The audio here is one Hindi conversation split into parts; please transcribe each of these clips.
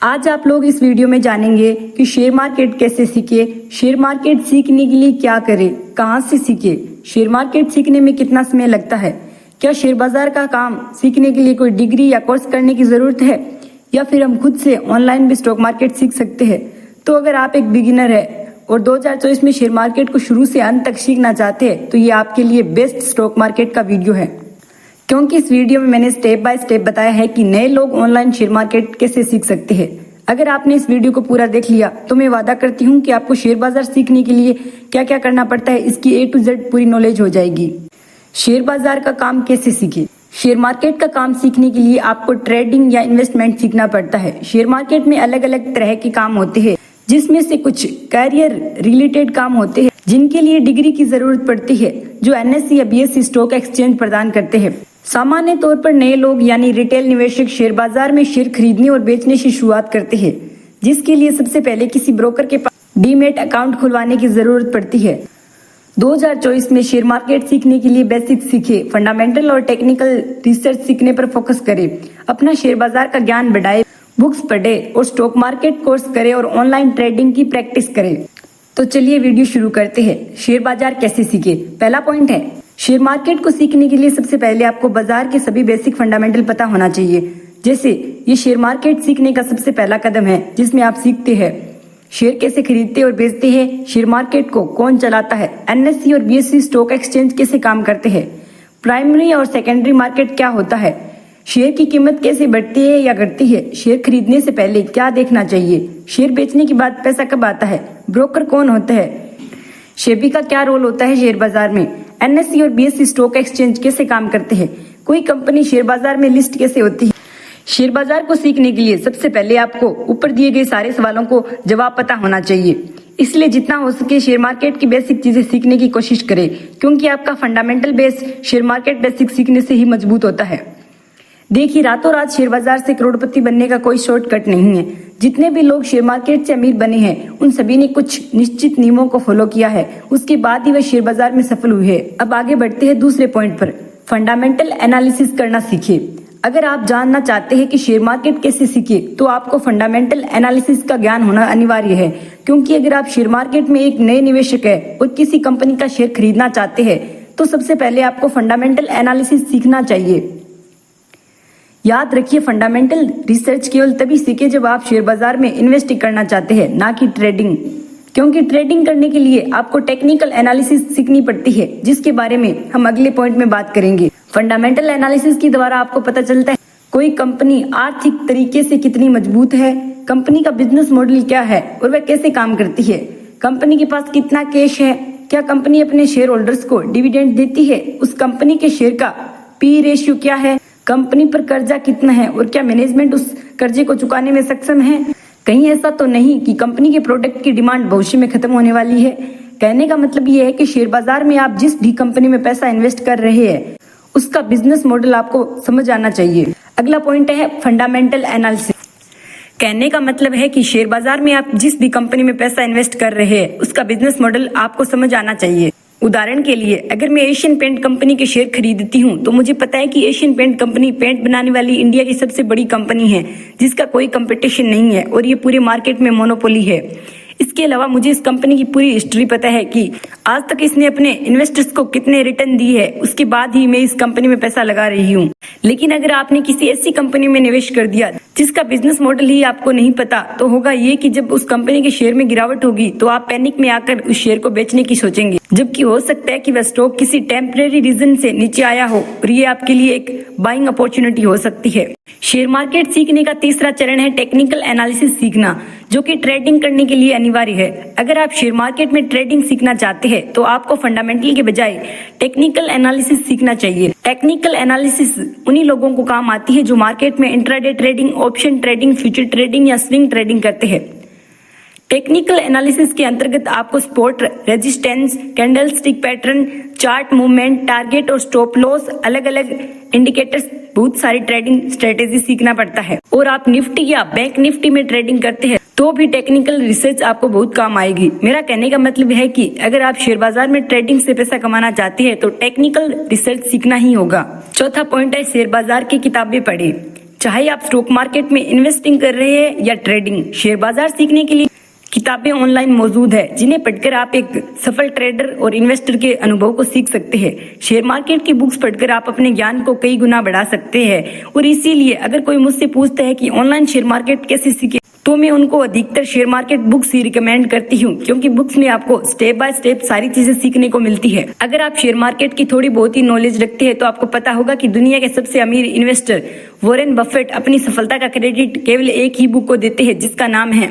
आज आप लोग इस वीडियो में जानेंगे कि शेयर मार्केट कैसे सीखे, शेयर मार्केट सीखने के लिए क्या करें, कहां से सीखे, शेयर मार्केट सीखने में कितना समय लगता है, क्या शेयर बाजार का काम सीखने के लिए कोई डिग्री या कोर्स करने की जरूरत है या फिर हम खुद से ऑनलाइन भी स्टॉक मार्केट सीख सकते हैं। तो अगर आप एक बिगिनर है और 2024 में शेयर मार्केट को शुरू से अंत तक सीखना चाहते हैं तो ये आपके लिए बेस्ट स्टॉक मार्केट का वीडियो है, क्योंकि इस वीडियो में मैंने स्टेप बाय स्टेप बताया है कि नए लोग ऑनलाइन शेयर मार्केट कैसे सीख सकते हैं। अगर आपने इस वीडियो को पूरा देख लिया तो मैं वादा करती हूँ कि आपको शेयर बाजार सीखने के लिए क्या क्या करना पड़ता है इसकी A to Z पूरी नॉलेज हो जाएगी। शेयर बाजार का काम कैसे सीखे। शेयर मार्केट का काम सीखने के लिए आपको ट्रेडिंग या इन्वेस्टमेंट सीखना पड़ता है। शेयर मार्केट में अलग अलग तरह के काम होते हैं, जिसमें से कुछ कैरियर रिलेटेड काम होते हैं जिनके लिए डिग्री की जरूरत पड़ती है, जो NSE या BSE स्टॉक एक्सचेंज प्रदान करते हैं। सामान्य तौर पर नए लोग यानी रिटेल निवेशक शेयर बाजार में शेयर खरीदने और बेचने से शुरुआत करते हैं, जिसके लिए सबसे पहले किसी ब्रोकर के पास डीमैट अकाउंट खुलवाने की जरूरत पड़ती है। 2024 में शेयर मार्केट सीखने के लिए बेसिक सीखे, फंडामेंटल और टेक्निकल रिसर्च सीखने पर फोकस करें, अपना शेयर बाजार का ज्ञान बढ़ाए, बुक्स पढ़े और स्टॉक मार्केट कोर्स करें और ऑनलाइन ट्रेडिंग की प्रैक्टिस करें। तो चलिए वीडियो शुरू करते हैं। शेयर बाजार कैसे सीखे। पहला पॉइंट है, शेयर मार्केट को सीखने के लिए सबसे पहले आपको बाजार के सभी बेसिक फंडामेंटल पता होना चाहिए। जैसे ये शेयर मार्केट सीखने का सबसे पहला कदम है, जिसमें आप सीखते हैं शेयर कैसे खरीदते और बेचते हैं, शेयर मार्केट को कौन चलाता है, NSE और BSE स्टॉक एक्सचेंज कैसे काम करते हैं, प्राइमरी और सेकेंडरी मार्केट क्या होता है, शेयर की कीमत कैसे बढ़ती है या घटती है, शेयर खरीदने से पहले क्या देखना चाहिए, शेयर बेचने के बाद पैसा कब आता है, ब्रोकर कौन होता है, सेबी का क्या रोल होता है शेयर बाजार में, NSE और BSE स्टॉक एक्सचेंज कैसे काम करते हैं, कोई कंपनी शेयर बाजार में लिस्ट कैसे होती है। शेयर बाजार को सीखने के लिए सबसे पहले आपको ऊपर दिए गए सारे सवालों को जवाब पता होना चाहिए। इसलिए जितना हो सके शेयर मार्केट की बेसिक चीजें सीखने की कोशिश करें, क्योंकि आपका fundamental base share market basic सीखने से ही मजबूत होता है। देखिए, रातों रात शेयर बाजार से करोड़पति बनने का कोई शॉर्टकट नहीं है। जितने भी लोग शेयर मार्केट से अमीर बने हैं उन सभी ने कुछ निश्चित नियमों को फॉलो किया है, उसके बाद ही वह शेयर बाजार में सफल हुए हैं। अब आगे बढ़ते हैं दूसरे पॉइंट पर, फंडामेंटल एनालिसिस करना सीखिए। अगर आप जानना चाहते हैं कि शेयर मार्केट कैसे सीखे तो आपको फंडामेंटल एनालिसिस का ज्ञान होना अनिवार्य है, क्योंकि अगर आप शेयर मार्केट में एक नए निवेशक है और किसी कंपनी का शेयर खरीदना चाहते हैं तो सबसे पहले आपको फंडामेंटल एनालिसिस सीखना चाहिए। याद रखिए, फंडामेंटल रिसर्च केवल तभी सीखे जब आप शेयर बाजार में इन्वेस्ट करना चाहते हैं, ना कि ट्रेडिंग, क्योंकि ट्रेडिंग करने के लिए आपको टेक्निकल एनालिसिस सीखनी पड़ती है, जिसके बारे में हम अगले पॉइंट में बात करेंगे। फंडामेंटल एनालिसिस के द्वारा आपको पता चलता है कोई कंपनी आर्थिक तरीके से कितनी मजबूत है, कंपनी का बिजनेस मॉडल क्या है और वह कैसे काम करती है, कंपनी के पास कितना कैश है, क्या कंपनी अपने शेयर होल्डर्स को डिविडेंड देती है, उस कंपनी के शेयर का PE रेशियो क्या है, कंपनी पर कर्जा कितना है और क्या मैनेजमेंट उस कर्जे को चुकाने में सक्षम है। कहीं ऐसा तो नहीं कि कंपनी के प्रोडक्ट की डिमांड भविष्य में खत्म होने वाली है। कहने का मतलब ये है कि शेयर बाजार में आप जिस भी कंपनी में पैसा इन्वेस्ट कर रहे हैं उसका बिजनेस मॉडल आपको समझ आना चाहिए। अगला पॉइंट है फंडामेंटल एनालिसिस। कहने का मतलब है कि शेयर बाजार में आप जिस भी कंपनी में पैसा इन्वेस्ट कर रहे हैं उसका बिजनेस मॉडल आपको समझ आना चाहिए। उदाहरण के लिए, अगर मैं एशियन पेंट कंपनी के शेयर खरीदती हूँ तो मुझे पता है कि एशियन पेंट कंपनी पेंट बनाने वाली इंडिया की सबसे बड़ी कंपनी है, जिसका कोई कंपटीशन नहीं है और ये पूरे मार्केट में मोनोपोली है। इसके अलावा मुझे इस कंपनी की पूरी हिस्ट्री पता है कि आज तक इसने अपने इन्वेस्टर्स को कितने रिटर्न दी है, उसके बाद ही मैं इस कंपनी में पैसा लगा रही हूँ। लेकिन अगर आपने किसी ऐसी कंपनी में निवेश कर दिया जिसका बिजनेस मॉडल ही आपको नहीं पता, तो होगा ये कि जब उस कंपनी के शेयर में गिरावट होगी तो आप पैनिक में आकर उस शेयर को बेचने की सोचेंगे, जबकि हो सकता है कि वह स्टॉक किसी टेम्परेरी रीजन से नीचे आया हो और ये आपके लिए एक बाइंग अपॉर्चुनिटी हो सकती है। शेयर मार्केट सीखने का तीसरा चरण है टेक्निकल एनालिसिस सीखना, जो कि ट्रेडिंग करने के लिए अनिवार्य है। अगर आप शेयर मार्केट में ट्रेडिंग सीखना चाहते हैं तो आपको फंडामेंटल के बजाय टेक्निकल एनालिसिस सीखना चाहिए। टेक्निकल एनालिसिस उन्हीं लोगों को काम आती है जो मार्केट में intraday trading, option trading, future trading या स्विंग ट्रेडिंग करते हैं। टेक्निकल एनालिसिस के अंतर्गत आपको spot, resistance, candlestick pattern, chart movement, target और स्टॉप लॉस, अलग अलग इंडिकेटर्स, बहुत सारी ट्रेडिंग स्ट्रेटेजी सीखना पड़ता है। और आप निफ्टी या बैंक निफ्टी में ट्रेडिंग करते हैं तो भी टेक्निकल रिसर्च आपको बहुत काम आएगी। मेरा कहने का मतलब है कि अगर आप शेयर बाजार में ट्रेडिंग से पैसा कमाना चाहते हैं तो टेक्निकल रिसर्च सीखना ही होगा। चौथा पॉइंट है शेयर बाजार की किताबें पढ़ें। चाहे आप स्टॉक मार्केट में इन्वेस्टिंग कर रहे हैं या ट्रेडिंग, शेयर बाजार सीखने के लिए किताबें ऑनलाइन मौजूद है जिन्हें पढ़कर आप एक सफल ट्रेडर और इन्वेस्टर के अनुभव को सीख सकते हैं। शेयर मार्केट की बुक्स पढ़कर आप अपने ज्ञान को कई गुना बढ़ा सकते हैं और इसीलिए अगर कोई मुझसे पूछता है कि ऑनलाइन शेयर मार्केट कैसे सीखे तो मैं उनको अधिकतर शेयर मार्केट बुक्स ही रिकमेंड करती हूँ, क्योंकि बुक्स में आपको स्टेप बाय स्टेप सारी चीजें सीखने को मिलती है। अगर आप शेयर मार्केट की थोड़ी बहुत ही नॉलेज रखते हैं तो आपको पता होगा कि दुनिया के सबसे अमीर इन्वेस्टर वॉरेन बफेट अपनी सफलता का क्रेडिट केवल एक ही बुक को देते हैं जिसका नाम है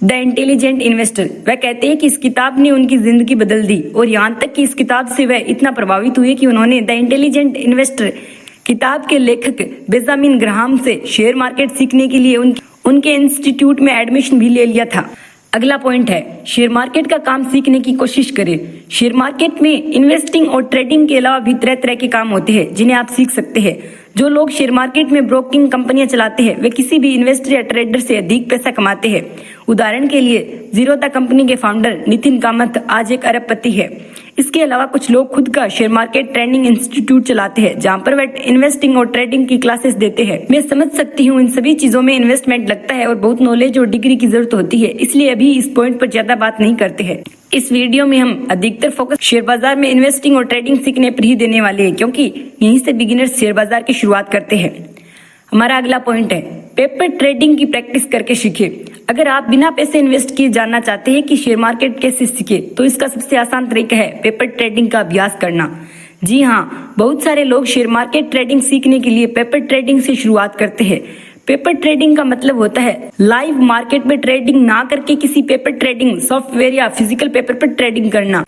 द इंटेलिजेंट इन्वेस्टर। वह कहते हैं कि इस किताब ने उनकी जिंदगी बदल दी और यहाँ तक कि इस किताब से वह इतना प्रभावित हुए कि उन्होंने द इंटेलिजेंट इन्वेस्टर किताब के लेखक बेंजामिन ग्राहम से शेयर मार्केट सीखने के लिए उनके इंस्टीट्यूट में एडमिशन भी ले लिया था। अगला पॉइंट है, शेयर मार्केट का काम सीखने की कोशिश करें। शेयर मार्केट में इन्वेस्टिंग और ट्रेडिंग के अलावा भी तरह तरह के काम होते हैं जिन्हें आप सीख सकते हैं। जो लोग शेयर मार्केट में ब्रोकिंग कंपनियां चलाते हैं वे किसी भी इन्वेस्टर या ट्रेडर से अधिक पैसा कमाते हैं। उदाहरण के लिए जीरोधा कंपनी के फाउंडर नितिन कामत आज एक अरबपति है। इसके अलावा कुछ लोग खुद का शेयर मार्केट ट्रेडिंग इंस्टीट्यूट चलाते हैं जहां पर वे इन्वेस्टिंग और ट्रेडिंग की क्लासेस देते हैं। मैं समझ सकती हूँ इन सभी चीजों में इन्वेस्टमेंट लगता है और बहुत नॉलेज और डिग्री की जरूरत होती है, इसलिए अभी इस पॉइंट पर ज्यादा बात नहीं करते हैं। इस वीडियो में हम अधिकतर फोकस शेयर बाजार में इन्वेस्टिंग और ट्रेडिंग सीखने पर ही देने वाले हैं, क्योंकि यहीं से बिगिनर्स शेयर बाजार की शुरुआत करते हैं। हमारा अगला पॉइंट है, पेपर ट्रेडिंग की प्रैक्टिस करके सीखे। अगर आप बिना पैसे इन्वेस्ट किए जानना चाहते हैं कि शेयर मार्केट कैसे सीखे तो इसका सबसे आसान तरीका है पेपर ट्रेडिंग का अभ्यास करना। जी हाँ, बहुत सारे लोग शेयर मार्केट ट्रेडिंग सीखने के लिए पेपर ट्रेडिंग से शुरुआत करते हैं। पेपर ट्रेडिंग का मतलब होता है लाइव मार्केट में ट्रेडिंग ना करके किसी पेपर ट्रेडिंग सॉफ्टवेयर या फिजिकल पेपर पर ट्रेडिंग करना।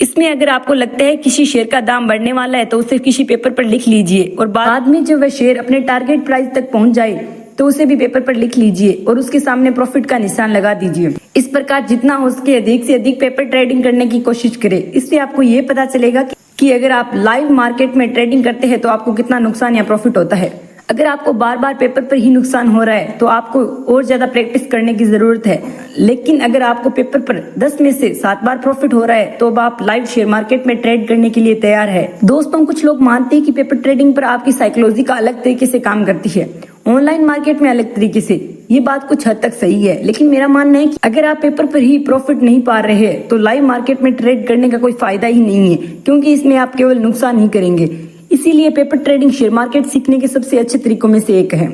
इसमें अगर आपको लगता है किसी शेयर का दाम बढ़ने वाला है तो उसे किसी पेपर पर लिख लीजिए और बाद में जब वह शेयर अपने टारगेट प्राइस तक पहुंच जाए तो उसे भी पेपर पर लिख लीजिए और उसके सामने प्रॉफिट का निशान लगा दीजिए। इस प्रकार जितना हो सके अधिक से अधिक पेपर ट्रेडिंग करने की कोशिश करें। इससे आपको ये पता चलेगा कि अगर आप लाइव मार्केट में ट्रेडिंग करते हैं तो आपको कितना नुकसान या प्रॉफिट होता है। अगर आपको बार बार पेपर पर ही नुकसान हो रहा है तो आपको और ज्यादा प्रैक्टिस करने की जरूरत है। लेकिन अगर आपको पेपर पर 10 में से 7 बार प्रॉफिट हो रहा है तो अब आप लाइव शेयर मार्केट में ट्रेड करने के लिए तैयार है। दोस्तों, कुछ लोग मानते हैं कि पेपर ट्रेडिंग पर आपकी साइकोलॉजी का अलग तरीके से काम करती है, ऑनलाइन मार्केट में अलग तरीके से। ये बात कुछ हद तक सही है, लेकिन मेरा मानना है कि अगर आप पेपर पर ही प्रॉफिट नहीं पा रहे हैं तो लाइव मार्केट में ट्रेड करने का कोई फायदा ही नहीं है, क्योंकि इसमें आप केवल नुकसान ही करेंगे। इसीलिए पेपर ट्रेडिंग शेयर मार्केट सीखने के सबसे अच्छे तरीकों में से एक है।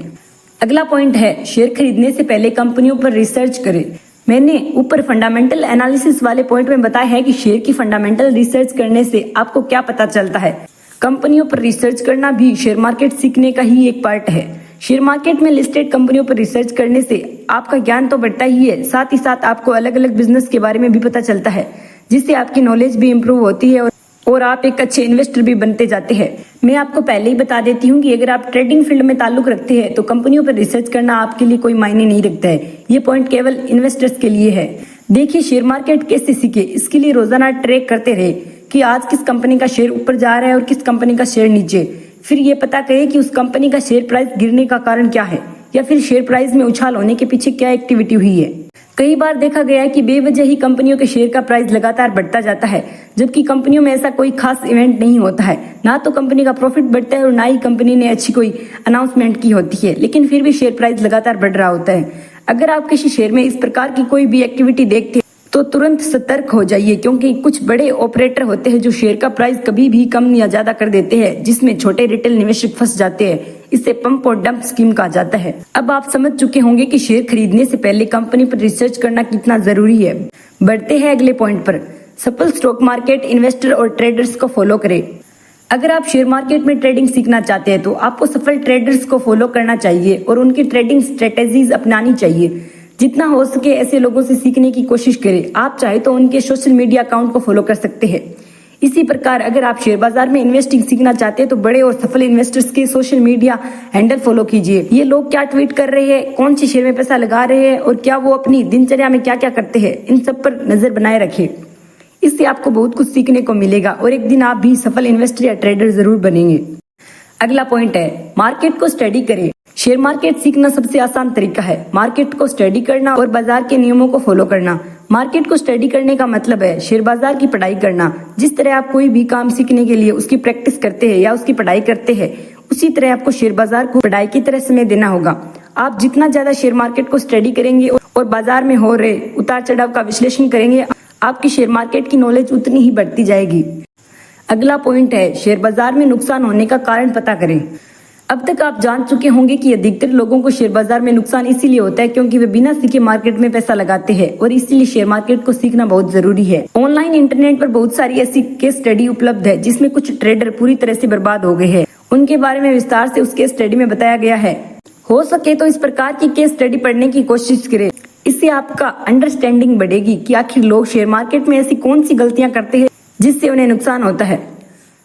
अगला पॉइंट है, शेयर खरीदने से पहले कंपनियों पर रिसर्च करें। मैंने ऊपर फंडामेंटल एनालिसिस वाले पॉइंट में बताया है कि शेयर की फंडामेंटल रिसर्च करने से आपको क्या पता चलता है। कंपनियों पर रिसर्च करना भी शेयर मार्केट सीखने का ही एक पार्ट है। शेयर मार्केट में लिस्टेड कंपनियों पर रिसर्च करने से आपका ज्ञान तो बढ़ता ही है, साथ ही साथ आपको अलग अलग बिजनेस के बारे में भी पता चलता है, जिससे आपकी नॉलेज भी इम्प्रूव होती है और आप एक अच्छे इन्वेस्टर भी बनते जाते हैं। मैं आपको पहले ही बता देती हूँ कि अगर आप ट्रेडिंग फील्ड में ताल्लुक रखते हैं तो कंपनियों पर रिसर्च करना आपके लिए कोई मायने नहीं रखता है। ये पॉइंट केवल इन्वेस्टर्स के लिए है। देखिए, शेयर मार्केट कैसे सीखे, इसके लिए रोजाना ट्रैक करते रहे कि आज किस कंपनी का शेयर ऊपर जा रहा है और किस कंपनी का शेयर नीचे। फिर ये पता करें कि उस कंपनी का शेयर प्राइस गिरने का कारण क्या है या फिर शेयर प्राइस में उछाल होने के पीछे क्या एक्टिविटी हुई है। कई बार देखा गया है कि बेवजह ही कंपनियों के शेयर का प्राइस लगातार बढ़ता जाता है, जबकि कंपनियों में ऐसा कोई खास इवेंट नहीं होता है। ना तो कंपनी का प्रॉफिट बढ़ता है और ना ही कंपनी ने अच्छी कोई अनाउंसमेंट की होती है, लेकिन फिर भी शेयर प्राइस लगातार बढ़ रहा होता है। अगर आप किसी शेयर में इस प्रकार की कोई भी एक्टिविटी देखते हैं तो तुरंत सतर्क हो जाइए, क्योंकि कुछ बड़े ऑपरेटर होते हैं जो शेयर का प्राइस कभी भी कम या ज्यादा कर देते हैं, जिसमें छोटे रिटेल निवेशक फंस जाते हैं। इसे पंप और डंप स्कीम कहा जाता है। अब आप समझ चुके होंगे कि शेयर खरीदने से पहले कंपनी पर रिसर्च करना कितना जरूरी है। बढ़ते हैं अगले पॉइंट पर, सफल स्टॉक मार्केट इन्वेस्टर और ट्रेडर्स को फॉलो करें। अगर आप शेयर मार्केट में ट्रेडिंग सीखना चाहते हैं तो आपको सफल ट्रेडर्स को फॉलो करना चाहिए और उनकी ट्रेडिंग स्ट्रेटेजीज अपनानी चाहिए। जितना हो सके ऐसे लोगों से सीखने की कोशिश करें। आप चाहे तो उनके सोशल मीडिया अकाउंट को फॉलो कर सकते हैं। इसी प्रकार अगर आप शेयर बाजार में इन्वेस्टिंग सीखना चाहते हैं तो बड़े और सफल इन्वेस्टर्स के सोशल मीडिया हैंडल फॉलो कीजिए। ये लोग क्या ट्वीट कर रहे हैं, कौन सी शेयर में पैसा लगा रहे हैं और क्या वो अपनी दिनचर्या में क्या क्या करते हैं, इन सब पर नजर बनाए रखें। इससे आपको बहुत कुछ सीखने को मिलेगा और एक दिन आप भी सफल इन्वेस्टर या ट्रेडर जरूर बनेंगे। अगला पॉइंट है, मार्केट को स्टडी करें। शेयर मार्केट सीखना सबसे आसान तरीका है मार्केट को स्टडी करना और बाजार के नियमों को फॉलो करना। मार्केट को स्टडी करने का मतलब है शेयर बाजार की पढ़ाई करना। जिस तरह आप कोई भी काम सीखने के लिए उसकी प्रैक्टिस करते हैं या उसकी पढ़ाई करते हैं, उसी तरह आपको शेयर बाजार को पढ़ाई की तरह समय देना होगा। आप जितना ज्यादा शेयर मार्केट को स्टडी करेंगे और बाजार में हो रहे उतार चढ़ाव का विश्लेषण करेंगे, आपकी शेयर मार्केट की नॉलेज उतनी ही बढ़ती जाएगी। अगला पॉइंट है, शेयर बाजार में नुकसान होने का कारण पता करें। अब तक आप जान चुके होंगे कि अधिकतर लोगों को शेयर बाजार में नुकसान इसीलिए होता है क्योंकि वे बिना सीखे मार्केट में पैसा लगाते हैं और इसीलिए शेयर मार्केट को सीखना बहुत जरूरी है। ऑनलाइन इंटरनेट पर बहुत सारी ऐसी केस स्टडी उपलब्ध है जिसमें कुछ ट्रेडर पूरी तरह से बर्बाद हो गए हैं। उनके बारे में विस्तार से उस केस स्टडी में बताया गया है। हो सके तो इस प्रकार की केस स्टडी पढ़ने की कोशिश करें। इससे आपका अंडरस्टैंडिंग बढ़ेगी कि आखिर लोग शेयर मार्केट में ऐसी कौन सी गलतियां करते हैं जिससे उन्हें नुकसान होता है।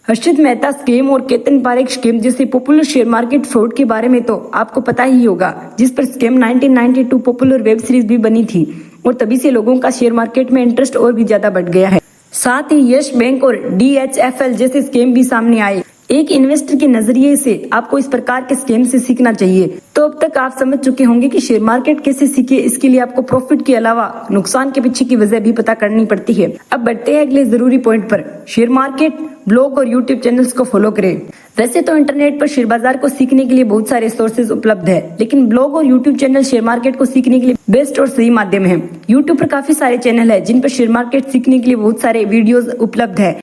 हर्षित मेहता स्कीम और केतन पारेख स्कीम जैसे पॉपुलर शेयर मार्केट फ्रॉड के बारे में तो आपको पता ही होगा, जिस पर स्कीम 1992 पॉपुलर वेब सीरीज भी बनी थी और तभी से लोगों का शेयर मार्केट में इंटरेस्ट और भी ज्यादा बढ़ गया है। साथ ही यस बैंक और DHFL जैसे स्कीम भी सामने आए। एक इन्वेस्टर के नजरिए से आपको इस प्रकार के स्कीम से सीखना चाहिए। तो अब तक आप समझ चुके होंगे कि शेयर मार्केट कैसे सीखे। इसके लिए आपको प्रॉफिट के अलावा नुकसान के पीछे की वजह भी पता करनी पड़ती है। अब बढ़ते हैं अगले जरूरी पॉइंट पर। शेयर मार्केट ब्लॉग और यूट्यूब चैनल्स को फॉलो करें। वैसे तो इंटरनेट पर शेयर बाजार को सीखने के लिए बहुत सारे सोर्सेज उपलब्ध है, लेकिन ब्लॉग और यूट्यूब चैनल शेयर मार्केट को सीखने के लिए बेस्ट और सही माध्यम है। यूट्यूब पर काफी सारे चैनल है जिन पर शेयर मार्केट सीखने के लिए बहुत सारे वीडियोस उपलब्ध है।